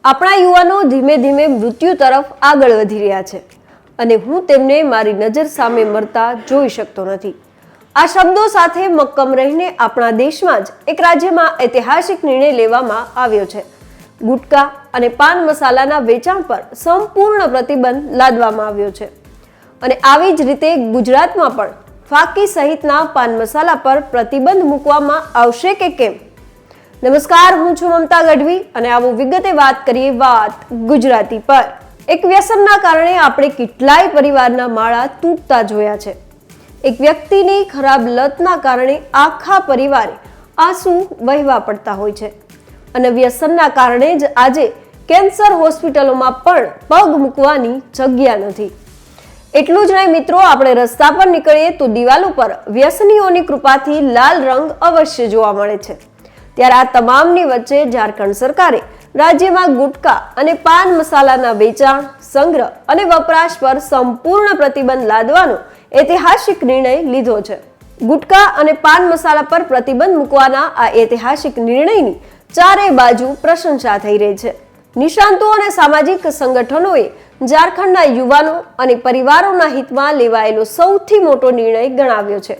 આપણા યુવાનો ધીમે ધીમે મૃત્યુ તરફ આગળ વધી રહ્યા છે અને હું તેમને મારી નજર સામે મરતા જોઈ શકતો નથી. આ શબ્દો સાથે મક્કમ રહીને આપણા દેશમાં જ એક રાજ્યમાં ઐતિહાસિક નિર્ણય લેવામાં આવ્યો છે. ગુટકા અને પાન મસાલાના વેચાણ પર સંપૂર્ણ પ્રતિબંધ લાદવામાં આવ્યો છે અને આવી જ રીતે ગુજરાતમાં પણ ફાકી સહિતના પાન મસાલા પર પ્રતિબંધ મૂકવામાં આવશે કે કેમ? નમસ્કાર, હું છું મમતા ગઢવી અને આવો વિગતે વાત કરીએ વાત ગુજરાતી પર. એક વ્યસનના કારણે આપણે કેટલાય પરિવારના માળા તૂટતા જોયા છે. એક વ્યક્તિની ખરાબ લતના કારણે આખા પરિવારે આંસુ વહેવા પડતા હોય છે અને વ્યસનના કારણે જ આજે કેન્સર હોસ્પિટલોમાં પણ પગ મૂકવાની જગ્યા નથી. એટલું જ નહીં મિત્રો, આપણે રસ્તા પર નીકળીએ તો દિવાલો પર વ્યસનીઓની કૃપાથી લાલ રંગ અવશ્ય જોવા મળે છે. ત્યારે આ તમામની વચ્ચે ઝારખંડ સરકારે રાજ્યમાં ગુટકા અને પાન મસાલાના વેચાણ, સંગ્રહ અને વપરાશ પર સંપૂર્ણ પ્રતિબંધ લાદવાનો ઐતિહાસિક નિર્ણય લીધો છે. ગુટકા અને પાન મસાલા પર પ્રતિબંધ મૂકવાના આ ઐતિહાસિક નિર્ણયની ચારે બાજુ પ્રશંસા થઈ રહી છે. નિષ્ણાંતો અને સામાજિક સંગઠનોએ ઝારખંડના યુવાનો અને પરિવારોના હિતમાં લેવાયેલો સૌથી મોટો નિર્ણય ગણાવ્યો છે.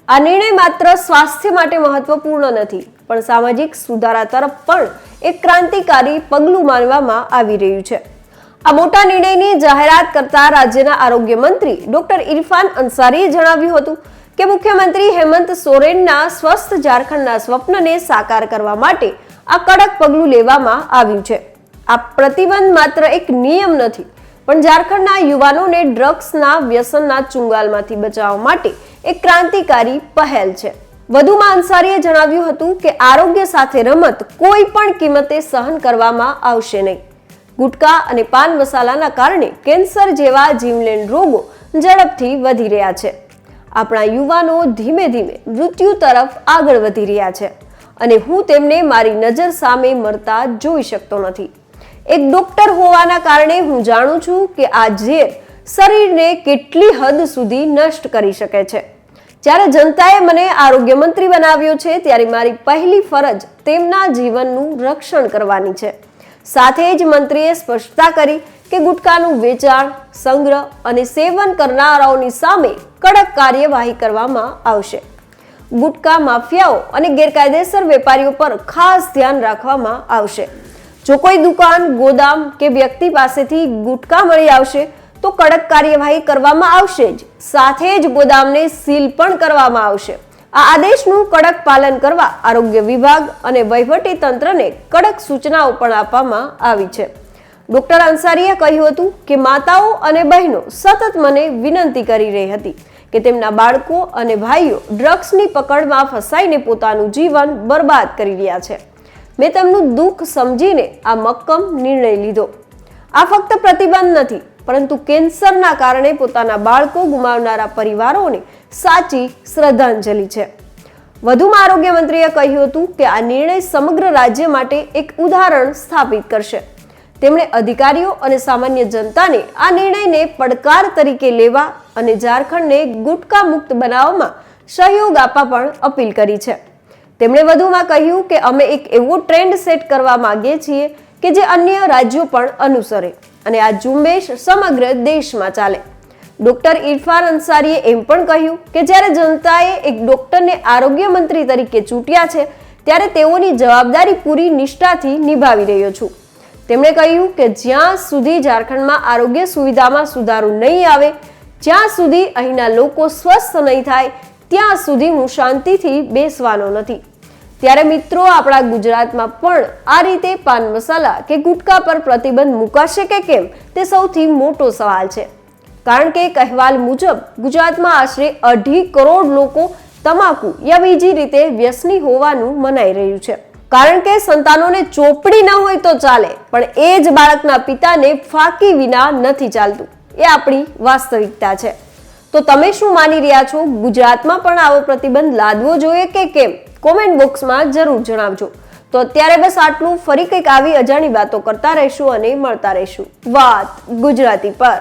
આ નિર્ણય માત્ર સ્વાસ્થ્ય માટે મહત્વપૂર્ણ નથી, પણ સામાજિક સુધારા તરફ પણ એક ક્રાંતિકારી પગલું માનવામાં આવી રહ્યું છે. આ મોટા નિર્ણયની જાહેરાત કરતા રાજ્યના આરોગ્ય મંત્રી ડોક્ટર ઇરફાન અંસારીએ જણાવ્યું હતું કે મુખ્યમંત્રી હેમંત સોરેનના સ્વસ્થ ઝારખંડના સ્વપ્નને સાકાર કરવા માટે આ કડક પગલું લેવામાં આવ્યું છે. આ પ્રતિબંધ માત્ર એક નિયમ નથી, પણ ઝારખંડના યુવાનોને ડ્રગ્સના વ્યસનના ચુંગાલમાંથી બચાવવા માટે એક ક્રાંતિકારી પહેલ છે. વધુમાં અંસારીએ જણાવ્યું હતું કે આરોગ્ય સાથે રમત કોઈ પણ કિંમતે સહન કરવામાં આવશે નહીં. ગુટકા અને પાન મસાલાના કારણે કેન્સર જેવા જીવલેણ રોગો ઝડપથી વધી રહ્યા છે. આપણા યુવાનો ધીમે ધીમે મૃત્યુ તરફ આગળ વધી રહ્યા છે અને હું તેમને મારી નજર સામે મરતા જોઈ શકતો નથી. એક ડોક્ટર હોવાના કારણે હું જાણું છું કે આ ઝેર શરીરને કેટલી હદ સુધી નષ્ટ કરી શકે છે. જ્યારે જનતાએ મને આરોગ્ય મંત્રી બનાવ્યો છે ત્યારે મારી પહેલી ફરજ તેમના જીવનનું રક્ષણ કરવાની છે. સાથે જ મંત્રીએ સ્પષ્ટતા કરી કે ગુટકાનું વેચાણ, સંગ્રહ અને સેવન કરનારાઓની સામે કડક કાર્યવાહી કરવામાં આવશે. ગુટકા માફિયાઓ અને ગેરકાયદેસર વેપારીઓ પર ખાસ ધ્યાન રાખવામાં આવશે. જો કોઈ દુકાન, ગોદામ કે વ્યક્તિ પાસેથી ગુટકા મળી આવશે તો કડક કાર્યવાહી કરવામાં આવશે જ. સાથે જ ગોદામને સીલ પણ કરવામાં આવશે. આ આદેશનું કડક પાલન કરવા આરોગ્ય વિભાગ અને વહીવટી તંત્રને કડક સૂચનાઓ પણ આપવામાં આવી છે. ડોક્ટર અંસારીએ કહ્યું હતું કે માતાઓ અને બહેનો સતત મને વિનંતી કરી રહી હતી કે તેમના બાળકો અને ભાઈઓ ડ્રગ્સની પકડમાં ફસાઈને પોતાનું જીવન બરબાદ કરી રહ્યા છે. મેં તેમનું દુઃખ સમજીને આ મક્કમ નિર્ણય લીધો. આ ફક્ત પ્રતિબંધ નથી, પરંતુ કેન્સરના કારણે પોતાના બાળકો ગુમાવનારા પરિવારોને સાચી શ્રદ્ધાંજલિ છે. વધુમાં આરોગ્ય મંત્રીએ કહ્યું હતું કે આ નિર્ણય સમગ્ર રાજ્ય માટે એક ઉદાહરણ સ્થાપિત કરશે. તેમણે અધિકારીઓ અને સામાન્ય જનતાને આ નિર્ણયને પડકાર તરીકે લેવા અને ઝારખંડને ગુટકા મુક્ત બનાવવામાં સહયોગ આપવા પણ અપીલ કરી છે. તેમણે વધુમાં કહ્યું કે અમે એક એવો ટ્રેન્ડ સેટ કરવા માંગીએ છીએ કે જે અન્ય રાજ્યો પણ અનુસરે અને આ ઝુંબેશ સમગ્ર દેશમાં ચાલે. ડોક્ટર ઇરફાન અંસારીએ એમ પણ કહ્યું કે જ્યારે જનતાએ એક ડોક્ટરને આરોગ્ય મંત્રી તરીકે ચૂંટ્યા છે ત્યારે તેઓની જવાબદારી પૂરી નિષ્ઠાથી નિભાવી રહ્યો છું. તેમણે કહ્યું કે જ્યાં સુધી ઝારખંડમાં આરોગ્ય સુવિધામાં સુધારો નહીં આવે, જ્યાં સુધી અહીંના લોકો સ્વસ્થ નહીં થાય, ત્યાં સુધી હું શાંતિથી બેસવાનો નથી. ત્યારે મિત્રો, આપણા ગુજરાતમાં પણ આ રીતે પાન મસાલા કે ગુટકા પર પ્રતિબંધ મુકાશે કે કેમ તે સૌથી મોટો સવાલ છે. કારણ કે એક અહેવાલ મુજબ ગુજરાતમાં આશરે 2.5 કરોડ લોકો તમાકુ યા બીજી રીતે વ્યસની હોવાનું મનાઈ રહ્યું છે. કારણ કે સંતાનોને ચોપડી ન હોય તો ચાલે, પણ એ જ બાળકના પિતાને ફાંકી વિના નથી ચાલતું. એ આપણી વાસ્તવિકતા છે. તો તમે શું માની રહ્યા છો? ગુજરાતમાં પણ આવો પ્રતિબંધ લાદવો જોઈએ કે કેમ? કોમેન્ટ બોક્સમાં જરૂર જણાવજો. તો અત્યારે બસ આટલું. ફરી કંઈક આવી અજાણી વાતો કરતા રહીશું અને મળતા રહીશું વાત ગુજરાતી પર.